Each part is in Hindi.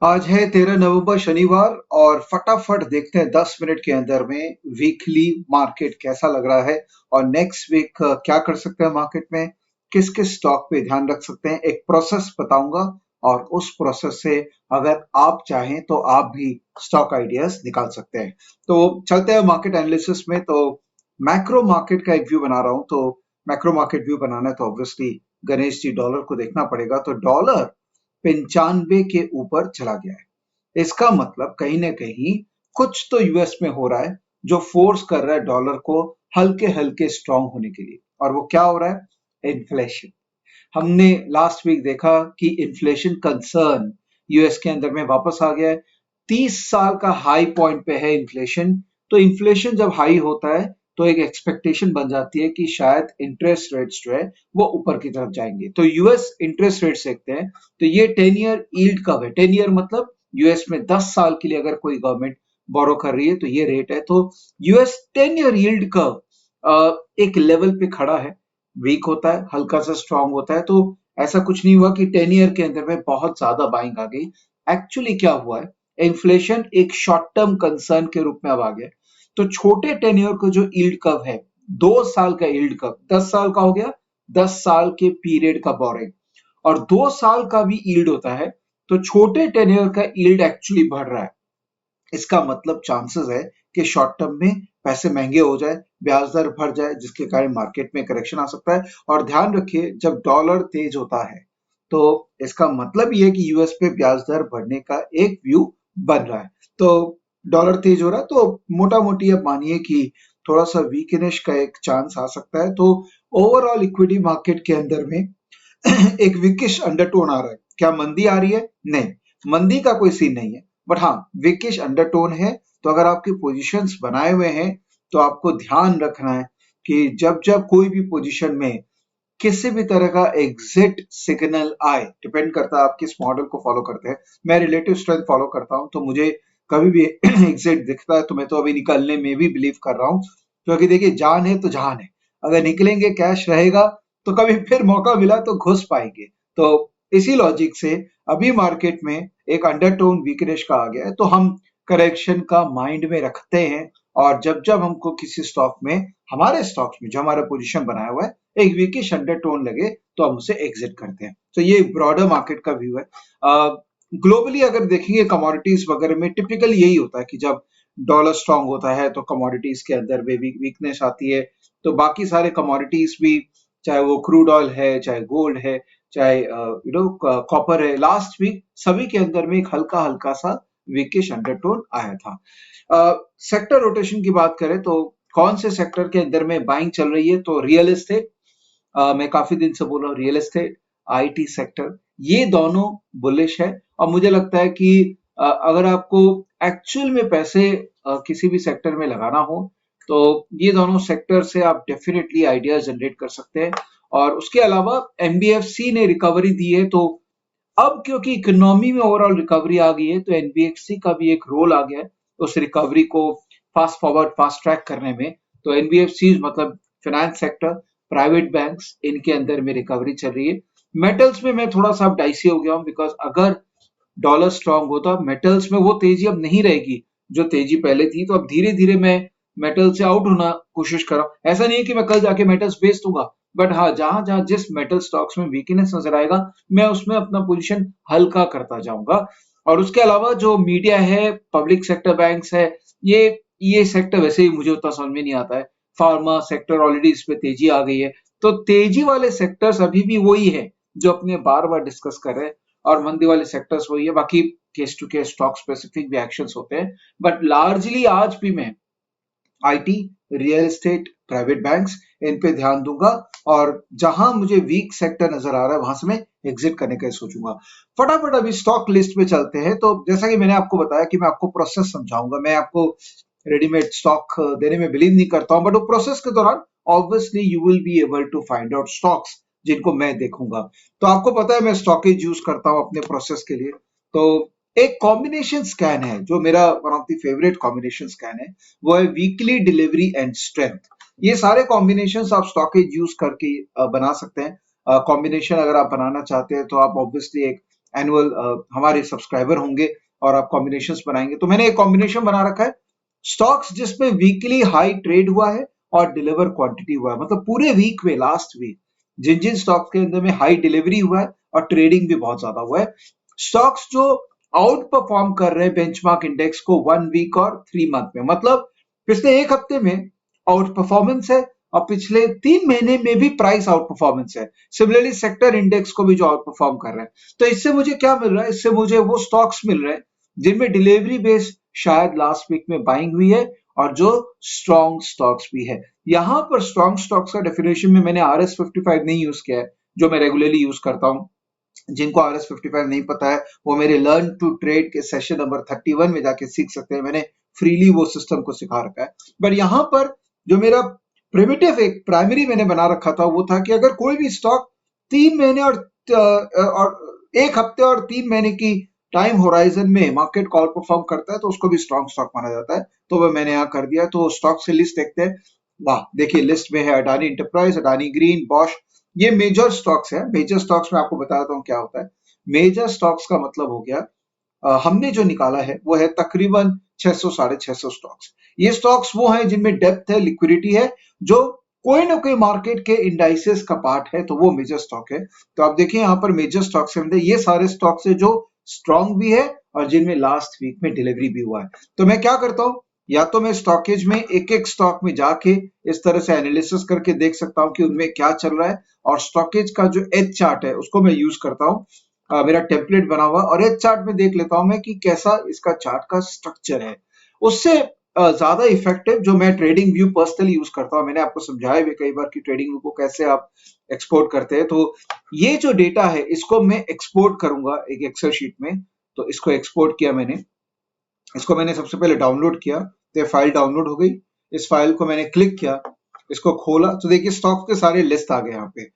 आज है 13 नवंबर शनिवार और फटाफट देखते हैं 10 मिनट के अंदर में वीकली मार्केट कैसा लग रहा है और नेक्स्ट वीक क्या कर सकते हैं मार्केट में, किस किस स्टॉक पे ध्यान रख सकते हैं। एक प्रोसेस बताऊंगा और उस प्रोसेस से अगर आप चाहें तो आप भी स्टॉक आइडियाज निकाल सकते हैं। तो चलते हैं मार्केट एनालिसिस में। तो मैक्रो मार्केट का एक व्यू बना रहा हूं। तो मैक्रो मार्केट व्यू बनाना है तो ऑब्वियसली गणेश जी डॉलर को देखना पड़ेगा। तो डॉलर 95 के ऊपर चला गया है। इसका मतलब कहीं ना कहीं कुछ तो यूएस में हो रहा है जो फोर्स कर रहा है डॉलर को हल्के हल्के स्ट्रांग होने के लिए। और वो क्या हो रहा है? इन्फ्लेशन। हमने लास्ट वीक देखा कि इन्फ्लेशन कंसर्न यूएस के अंदर में वापस आ गया है। 30 साल का हाई पॉइंट पे है इन्फ्लेशन। तो इन्फ्लेशन जब हाई होता है तो एक एक्सपेक्टेशन बन जाती है कि शायद इंटरेस्ट रेट्स जो है वो ऊपर की तरफ जाएंगे। तो यूएस इंटरेस्ट रेट्स देखते हैं। तो ये 10 ईयर यील्ड कर्व है। 10 ईयर मतलब यूएस में 10 साल के लिए अगर कोई गवर्नमेंट बोरो कर रही है तो ये रेट है। तो यूएस 10 ईयर यील्ड कर्व एक लेवल पे खड़ा है। वीक होता है, हल्का सा स्ट्रांग होता है। तो ऐसा कुछ नहीं हुआ कि 10 ईयर के अंदर में बहुत ज्यादा बाइंग आ गई। एक्चुअली क्या हुआ है, इन्फ्लेशन एक शॉर्ट टर्म कंसर्न के रूप में अब आ गया। तो छोटे 10 ईयर का जो यील्ड कर्व है, 2 साल का यील्ड कर्व 10 साल का हो गया, 10 साल के पीरियड का बोरिंग और 2 साल का भी यील्ड होता है। तो छोटे 10 ईयर का यील्ड एक्चुअली बढ़ रहा है। इसका मतलब चांसेस है कि शॉर्ट टर्म में पैसे महंगे हो जाए, ब्याज दर बढ़ जाए, जिसके कारण मार्केट में करेक्शन आ सकता है। और ध्यान रखिए, जब डॉलर तेज होता है तो इसका मतलब ये है कि यूएस पे ब्याज दर बढ़ने का एक व्यू बन रहा है। तो डॉलर तेज हो रहा है तो मोटा मोटी अब मानिए कि थोड़ा सा वीकनेस का एक चांस आ सकता है। तो ओवरऑल इक्विटी मार्केट के अंदर में एक विकिश अंडरटोन आ रहा है। क्या मंदी आ रही है? नहीं, मंदी का कोई सीन नहीं है। बट हाँ, विकिश अंडरटोन है। तो अगर आपके पोजीशंस बनाए हुए हैं तो आपको ध्यान रखना है कि जब जब कोई भी पोजीशन में किसी भी तरह का एग्जिट सिग्नल आए, डिपेंड करता है आप किस मॉडल को फॉलो करते हैं। मैं रिलेटिव स्ट्रेंथ फॉलो करता हूं तो मुझे कभी भी एग्जिट दिखता है तो मैं तो अभी निकलने में भी बिलीव कर रहा हूं, क्योंकि देखिए जान है तो जहान है। अगर निकलेंगे, कैश रहेगा तो कभी फिर मौका मिला तो घुस पाएंगे। तो इसी लॉजिक से अभी मार्केट में एक अंडरटोन वीकनेस का आ गया है। तो हम करेक्शन का माइंड में रखते हैं और जब जब हमको किसी स्टॉक में, हमारे स्टॉक्स में जो हमारा पोजीशन बनाया हुआ है, एक वीकिश अंडरटोन लगे तो हम उसे एग्जिट करते हैं। तो ये ब्रॉडर मार्केट का व्यू है। ग्लोबली अगर देखेंगे कमोडिटीज वगैरह में टिपिकली यही होता है कि जब डॉलर स्ट्रांग होता है तो कमोडिटीज के अंदर में भी वीकनेस आती है। तो बाकी सारे कमोडिटीज भी, चाहे वो क्रूड ऑयल है, चाहे गोल्ड है, चाहे कॉपर है, लास्ट वीक सभी के अंदर में एक हल्का हल्का सा वीकिश अंडरटोन आया था। सेक्टर रोटेशन की बात करें तो कौन से सेक्टर के अंदर में बाइंग चल रही है? तो रियल एस्टेट, मैं काफी दिन से बोल रहा हूँ, रियल एस्टेट, आईटी सेक्टर, ये दोनों बुलिश है। और मुझे लगता है कि अगर आपको एक्चुअल में पैसे किसी भी सेक्टर में लगाना हो तो ये दोनों सेक्टर से आप डेफिनेटली आइडिया जनरेट कर सकते हैं। और उसके अलावा एनबीएफसी ने रिकवरी दी है। तो अब क्योंकि इकोनॉमी में ओवरऑल रिकवरी आ गई है तो एनबीएफसी का भी एक रोल आ गया है उस रिकवरी को फास्ट फॉरवर्ड, फास्ट ट्रैक करने में। तो एनबीएफसी मतलब फाइनेंस सेक्टर, प्राइवेट बैंक्स, इनके अंदर में रिकवरी चल रही है। मेटल्स में मैं थोड़ा सा अब डाइसी हो गया हूँ, बिकॉज अगर डॉलर स्ट्रांग होता, मेटल्स में वो तेजी अब नहीं रहेगी जो तेजी पहले थी। तो अब धीरे धीरे मैं मेटल से आउट होना कोशिश कर रहा हूँ। ऐसा नहीं है कि मैं कल जाके मेटल्स बेच दूंगा, बट हाँ, जहां जहां जिस मेटल स्टॉक्स में वीकनेस नजर आएगा मैं उसमें अपना पोजीशन हल्का करता जाऊंगा। और उसके अलावा जो मीडिया है, पब्लिक सेक्टर बैंक्स है, ये सेक्टर वैसे ही मुझे उतना समझ में नहीं आता है। फार्मा सेक्टर ऑलरेडी इस पे तेजी आ गई है। तो तेजी वाले सेक्टर्स अभी भी वही है जो अपने बार बार डिस्कस कर रहे हैं, और मंदी वाले सेक्टर्स वही है। बाकी case to case stock specific भी एक्शंस होते हैं, बट लार्जली आज भी मैं IT, real estate, private banks, इन पे ध्यान दूंगा। और जहां मुझे वीक सेक्टर नजर आ रहा है वहां से मैं एग्जिट करने का सोचूंगा। फटाफट अभी स्टॉक लिस्ट पे चलते हैं। तो जैसा कि मैंने आपको बताया कि मैं आपको प्रोसेस समझाऊंगा, मैं आपको रेडीमेड स्टॉक देने में बिलीव नहीं करता हूं, बट वो प्रोसेस के दौरान obviously you will be able to find out stocks जिनको मैं देखूंगा। तो आपको पता है मैं स्टॉकेज यूज करता हूं अपने प्रोसेस के लिए। तो एक कॉम्बिनेशन स्कैन है जो मेरा one of the favourite combination scan है, वो है वीकली, डिलीवरी एंड स्ट्रेंथ। ये सारे कॉम्बिनेशन आप स्टॉकेज यूज करके बना सकते हैं। कॉम्बिनेशन अगर आप बनाना चाहते हैं तो आप ऑब्वियसली एक एनुअल हमारे सब्सक्राइबर होंगे और आप कॉम्बिनेशंस बनाएंगे। तो मैंने एक कॉम्बिनेशन बना रखा है स्टॉक्स जिसमें वीकली हाई ट्रेड हुआ है और डिलीवर क्वांटिटी हुआ है, मतलब पूरे वीक में लास्ट वीक जिन जिन स्टॉक्स के अंदर में हाई डिलीवरी हुआ है और ट्रेडिंग भी बहुत ज्यादा हुआ है, स्टॉक्स जो आउट परफॉर्म कर रहे हैं बेंचमार्क इंडेक्स को 1 वीक और 3 मंथ में, मतलब पिछले एक हफ्ते में आउट परफॉर्मेंस है और पिछले 3 महीने में भी प्राइस आउट परफॉर्मेंस है। सिमिलरली सेक्टर इंडेक्स को भी जो आउट परफॉर्म कर रहे हैं, तो इससे मुझे क्या मिल रहा है, इससे मुझे वो स्टॉक्स मिल रहे हैं जिनमें डिलीवरी बेस्ड शायद लास्ट वीक में बाइंग हुई है और जो स्ट्रॉन्ग स्टॉक्स भी है। यहां पर स्ट्रॉन्ग स्टॉक्स का डेफिनेशन में मैंने RS55 नहीं यूज किया है जो मैं रेगुलरली यूज करता हूं। जिनको RS55 नहीं पता है वो मेरे लर्न टू ट्रेड के सेशन नंबर 31 में जाके सीख सकते हैं, मैंने फ्रीली वो सिस्टम को सिखा रखा है। बट यहाँ पर जो मेरा प्रिमिटिव एक प्राइमरी मैंने बना रखा था वो था कि अगर कोई भी स्टॉक 3 महीने और 1 हफ्ते और 3 महीने की टाइम होराइजन में मार्केट को आउट परफॉर्म करता है तो उसको भी स्ट्रॉन्ग स्टॉक माना जाता है। तो वह मैंने यहाँ कर दिया। तो स्टॉक से लिस्ट देखते हैं। वाह, देखिए लिस्ट में है Adani enterprise, Adani green, Bosch, ये मेजर स्टॉक्स है। मेजर स्टॉक्स में आपको बताता हूँ क्या होता है। मेजर स्टॉक्स का मतलब हो गया हमने जो निकाला है वो है तकरीबन 600 650 स्टॉक्स। ये स्टॉक्स वो हैं जिनमें डेप्थ है, लिक्विडिटी है, जो कोई ना कोई मार्केट के इंडाइसेस का पार्ट है, तो वो मेजर स्टॉक है। तो आप देखिए यहाँ पर मेजर स्टॉक्स के अंदर ये सारे स्टॉक्स है जो स्ट्रॉन्ग भी है और जिनमें लास्ट वीक में डिलीवरी भी हुआ है। तो मैं क्या करता हूँ, या तो मैं स्टॉकेज में एक एक स्टॉक में जाके इस तरह से एनालिसिस करके देख सकता हूँ कि उनमें क्या चल रहा है, और स्टॉकेज का जो एच चार्ट है उसको मैं यूज करता हूँ। मेरा टेम्पलेट बना हुआ और एच चार्ट में देख लेता हूं मैं कि कैसा इसका चार्ट का स्ट्रक्चर है। उससे ज्यादा इफेक्टिव जो मैं ट्रेडिंग व्यू पर्सनली यूज करता हूं, मैंने आपको समझाया भी कई बार कि ट्रेडिंग व्यू को कैसे आप एक्सपोर्ट करते हैं। तो ये जो डेटा है इसको मैं एक्सपोर्ट करूंगा एक एक्सेल शीट में। तो इसको एक्सपोर्ट किया मैंने, इसको मैंने सबसे पहले डाउनलोड किया, तो फाइल डाउनलोड हो गई। इस फाइल को मैंने क्लिक किया, इसको खोला, तो देखिए स्टॉक के सारे लिस्ट आ गए यहाँ पे।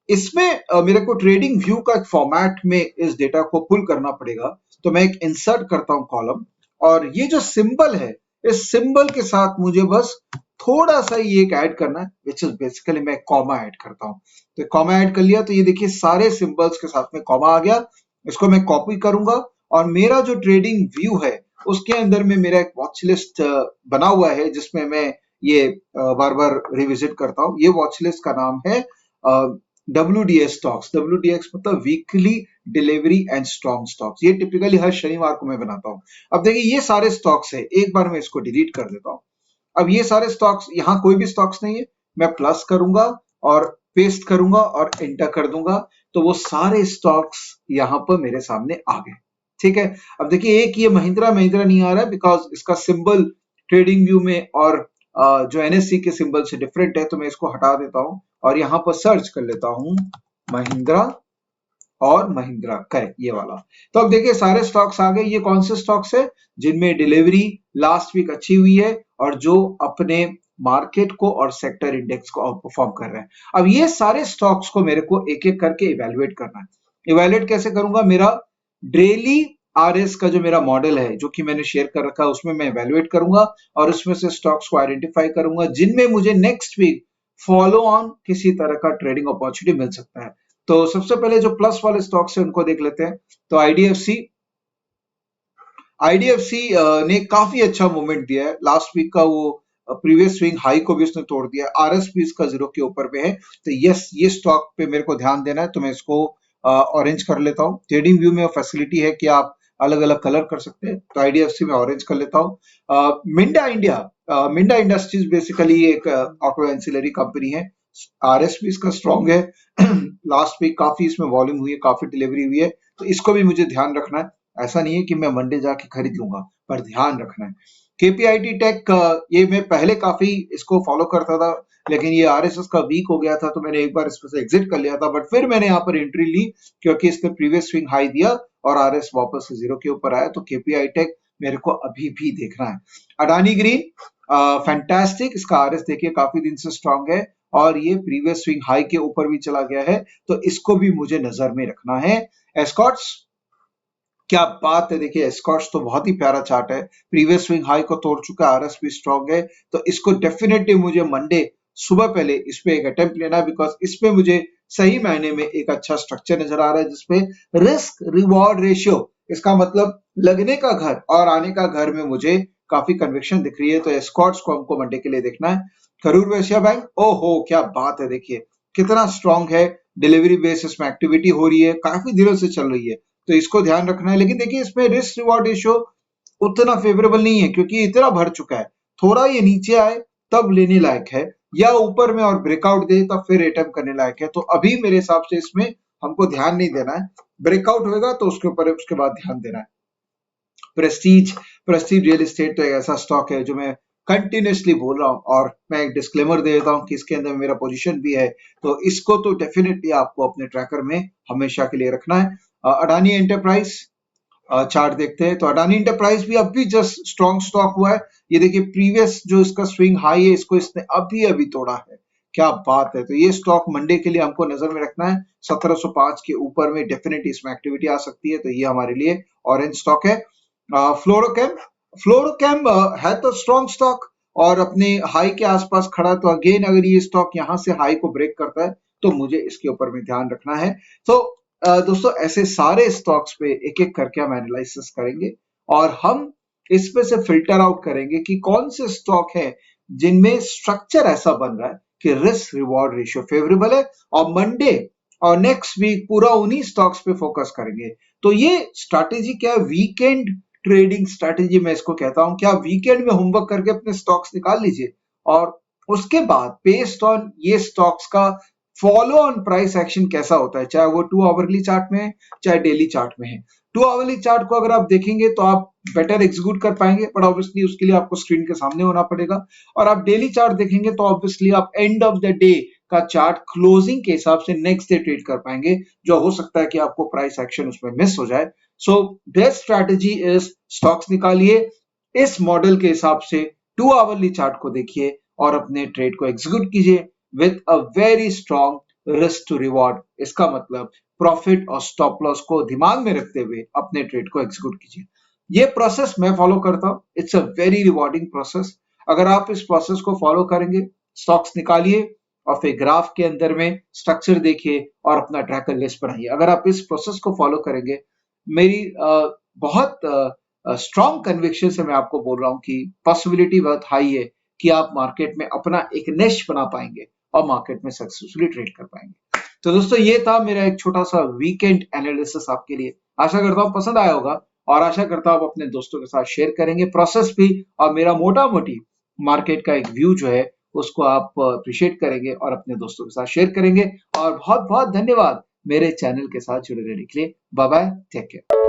इसमें मेरे को ट्रेडिंग व्यू का एक फॉर्मेट में इस डेटा को पुल करना पड़ेगा। तो मैं एक इंसर्ट करता हूं कॉलम, और ये जो सिंबल है इस सिंबल के साथ मुझे बस थोड़ा सा ये एक ऐड करना है, विच इज बेसिकली मैं कॉमा ऐड करता हूं। तो कॉमा ऐड कर लिया, तो ये देखिए सारे सिंबल्स के साथ में कॉमा आ गया। इसको मैं कॉपी करूंगा और मेरा जो ट्रेडिंग व्यू है उसके अंदर में मेरा एक वॉच लिस्ट बना हुआ है जिसमें मैं ये बार बार रिविजिट करता हूँ। ये वॉच लिस्ट का नाम है WDS स्टॉक्स। WDX मतलब weekly delivery and strong stocks. ये टिपिकली हर शनिवार को मैं बनाता हूँ। अब देखिए ये सारे स्टॉक्स है, एक बार मैं इसको डिलीट कर देता हूँ। अब ये सारे स्टॉक्स, यहाँ कोई भी स्टॉक्स नहीं है, मैं प्लस करूंगा और पेस्ट करूंगा और एंटर कर दूंगा, तो वो सारे स्टॉक्स यहाँ पर मेरे सामने आ गए। ठीक है। अब देखिए एक ये महिंद्रा महिंद्रा नहीं आ रहा है बिकॉज इसका सिंबल ट्रेडिंग व्यू में और जो NSE के सिंबल से डिफरेंट है, तो मैं इसको हटा देता हूं और यहाँ पर सर्च कर लेता हूं महिंद्रा और महिंद्रा, करेक्ट, ये वाला। तो अब देखिए सारे स्टॉक्स आ गए। ये कौन से स्टॉक्स है जिनमें डिलीवरी लास्ट वीक अच्छी हुई है और जो अपने मार्केट को और सेक्टर इंडेक्स को आउट परफॉर्म कर रहे हैं। अब ये सारे स्टॉक्स को मेरे को एक एक करके इवेलुएट करना है। इवेलुएट कैसे करूंगा, मेरा डेली RS का जो मेरा मॉडल है जो कि मैंने शेयर कर रखा है उसमें मैं इवेलुएट करूंगा और उसमें से स्टॉक्स को आइडेंटिफाई करूंगा जिनमें मुझे नेक्स्ट वीक फॉलो ऑन किसी तरह का ट्रेडिंग अपॉर्चुनिटी मिल सकता है। तो सबसे पहले जो प्लस वाले स्टॉक्स है उनको देख लेते हैं। तो आईडीएफसी ने काफी अच्छा मूवमेंट दिया है लास्ट वीक का, वो प्रीवियस स्विंग हाई को भी उसने तोड़ दिया। RS भी इसका 0 के ऊपर पे है। तो यस, ये स्टॉक पे मेरे को ध्यान देना है, तो मैं इसको ऑरेंज कर लेता हूँ। ट्रेडिंग व्यू में फैसिलिटी है कि आप अलग अलग कलर कर सकते हैं, तो आईडीएफसी में ऑरेंज कर लेता हूँ। मिंडा इंडस्ट्रीज बेसिकली एक ऑटो एंसिलरी कंपनी है। RS भी इसका स्ट्रॉन्ग है। लास्ट वीक काफी इसमें वॉल्यूम हुई है, काफी डिलीवरी हुई है, तो इसको भी मुझे ध्यान रखना है। ऐसा नहीं है कि मैं मंडे जाके खरीद लूंगा, पर ध्यान रखना है। KPIT टेक, ये मैं पहले काफी इसको फॉलो करता था, लेकिन ये RSS का वीक हो गया था तो मैंने एक बार इसमें से एग्जिट कर लिया था, बट फिर मैंने यहाँ पर एंट्री ली क्योंकि इसने प्रीवियस स्विंग हाई दिया और RS वापस से 0 के ऊपर आया। तो KPI टेक मेरे को अभी भी देखना है। अडानी ग्रीन फैंटास्टिक, इसका RS देखिए काफी दिन से स्ट्रॉन्ग है और ये प्रीवियस स्विंग हाई के ऊपर भी चला गया है, तो इसको भी मुझे नजर में रखना है। एस्कॉर्ट्स, क्या बात है, देखिए एस्कॉर्ट्स तो बहुत ही प्यारा चार्ट है, प्रीवियस स्विंग हाई को तोड़ चुका है, RS भी स्ट्रॉन्ग है, तो इसको डेफिनेटली मुझे मंडे सुबह पहले इस पे एक अटेम्प्ट लेना है, बिकॉज इसमें मुझे सही मायने में एक अच्छा स्ट्रक्चर नजर आ रहा है, जिसपे रिस्क रिवॉर्ड रेशियो, इसका मतलब लगने का घर और आने का घर में मुझे काफी कन्विक्शन दिख रही है। तो एस्कॉर्ट्स को हमको मंडे के लिए देखना है। करूर वैश्य बैंक, ओहो क्या बात है, देखिए कितना स्ट्रांग है, डिलीवरी बेस इसमें एक्टिविटी हो रही है, काफी दिनों से चल रही है, तो इसको ध्यान रखना है। लेकिन देखिए इसमें रिस्क रिवॉर्ड रेशियो उतना फेवरेबल नहीं है, क्योंकि इतना भर चुका है। थोड़ा ये नीचे आए तब लेने लायक है, या ऊपर में और ब्रेकआउट दे तब फिर अटेम्प्ट करने लायक है। तो अभी मेरे हिसाब से इसमें हमको ध्यान नहीं देना है, ब्रेकआउट होगा तो उसके ऊपर उसके बाद ध्यान देना है। प्रेस्टीज प्रेस्टीज रियल एस्टेट तो एक ऐसा स्टॉक है जो मैं कंटिन्यूसली बोल रहा हूँ, और मैं एक डिस्क्लेमर दे देता हूँ कि इसके अंदर मेरा पोजीशन भी है, तो इसको तो डेफिनेटली आपको अपने ट्रैकर में हमेशा के लिए रखना है। अडानी एंटरप्राइज चार्ट देखते हैं, तो अडानी इंटरप्राइज भी अभी जस्ट स्ट्रॉन्ग स्टॉक हुआ है। ये देखिए प्रीवियस जो इसका स्विंग हाई है, इसको इसने अभी अभी तोड़ा है, क्या बात है। तो ये स्टॉक मंडे के लिए हमको नजर में रखना है। 1705 के ऊपर में डेफिनेटली इसमें एक्टिविटी आ सकती है, तो ये हमारे लिए ऑरेंज स्टॉक है। फ्लोरोकेम फ्लोरोकेम है तो स्ट्रॉन्ग स्टॉक और अपने हाई के आसपास खड़ा, तो अगेन अगर ये स्टॉक यहाँ से हाई को ब्रेक करता है तो मुझे इसके ऊपर में ध्यान रखना है। तो दोस्तों ऐसे सारे स्टॉक्स पे एक एक करके हम एनालिसिस करेंगे, और हम इसमें से फिल्टर आउट करेंगे कि कौन से स्टॉक है जिनमें स्ट्रक्चर ऐसा बन रहा है कि रिस्क रिवॉर्ड रेशियो फेवरेबल है, और मंडे और नेक्स्ट वीक पूरा उन्हीं स्टॉक्स पे फोकस करेंगे। तो ये स्ट्रैटेजी क्या है, वीकेंड ट्रेडिंग स्ट्रैटेजी मैं इसको कहता हूं। क्या वीकेंड में होमवर्क करके अपने स्टॉक्स निकाल लीजिए, और उसके बाद बेस्ड ऑन ये स्टॉक्स का फॉलो ऑन प्राइस एक्शन कैसा होता है, चाहे वो 2 आवरली चार्ट में है चाहे डेली चार्ट में है। 2 आवरली चार्ट को अगर आप देखेंगे तो आप बेटर एग्जीक्यूट कर पाएंगे, बट ऑब्वियसली उसके लिए आपको स्क्रीन के सामने होना पड़ेगा। और आप डेली चार्ट देखेंगे तो ऑब्वियसली आप एंड ऑफ द डे का चार्ट क्लोजिंग के हिसाब से नेक्स्ट डे ट्रेड कर पाएंगे, जो हो सकता है कि आपको प्राइस एक्शन उसमें मिस हो जाए। So best strategy is stocks निकालिए, इस मॉडल के हिसाब से 2 आवरली चार्ट को देखिए और अपने ट्रेड को एग्जीक्यूट कीजिए with a very strong risk to reward. इसका मतलब प्रॉफिट और स्टॉप लॉस को दिमाग में रखते हुए अपने ट्रेड को एग्जीक्यूट कीजिए। ये प्रोसेस मैं फॉलो करता हूं, it's a very rewarding process. अगर आप इस प्रोसेस को फॉलो करेंगे, स्टॉक्स निकालिए और फिर ग्राफ के अंदर में स्ट्रक्चर देखिए और अपना ट्रैकर लिस्ट बनाइए। अगर आप इस प्रोसेस को फॉलो करेंगे, मेरी बहुत स्ट्रॉन्ग कन्विक्शन से मैं आपको बोल रहा हूं कि पॉसिबिलिटी बहुत हाई है कि आप मार्केट में अपना एक निश बना पाएंगे और मार्केट में सक्सेसफुली ट्रेड कर पाएंगे। तो दोस्तों ये था मेरा एक छोटा सा वीकेंड एनालिसिस आपके लिए। आशा करता हूँ पसंद आया होगा, और आशा करता हूँ आप अपने दोस्तों के साथ शेयर करेंगे प्रोसेस भी, और मेरा मोटा मोटी मार्केट का एक व्यू जो है उसको आप अप्रिशिएट करेंगे और अपने दोस्तों के साथ शेयर करेंगे। और बहुत बहुत धन्यवाद मेरे चैनल के साथ जुड़े रहने के लिए। Bye bye, take care.